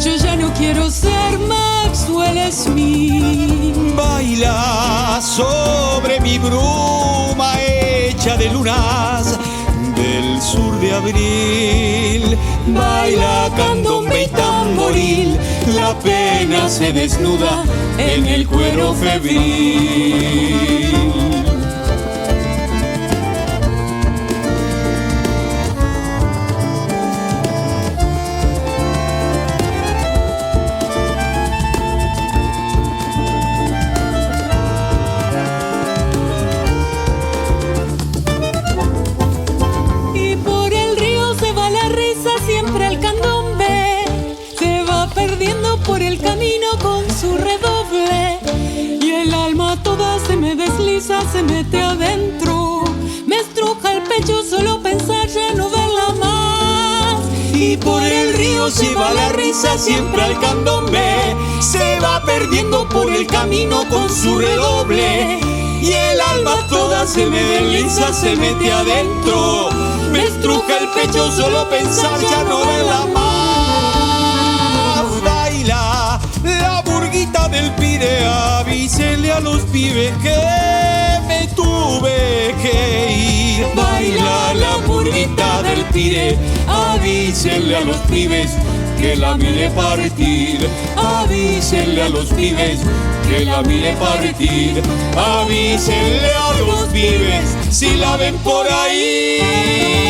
Yo ya no quiero ser Maxwell Smith. Baila sobre mi bruma hecha de lunas del sur de abril. Baila candombe y tamboril, la pena se desnuda en el cuero febril. Por el camino con su redoble y el alma toda se me desliza, se mete adentro, me estruja el pecho solo pensar ya no verla más. Y por el río se va la risa siempre al candombe, se va perdiendo por el camino con su redoble y el alma toda se me desliza, se mete adentro, me estruja el pecho solo pensar ya no verla más. La burguita del Pire, avísenle a los pibes que me tuve que ir. Baila la burguita del Pire, avísenle a los pibes que la mire partir. Avísenle a los pibes que la mire partir. Avísenle a los pibes si la ven por ahí.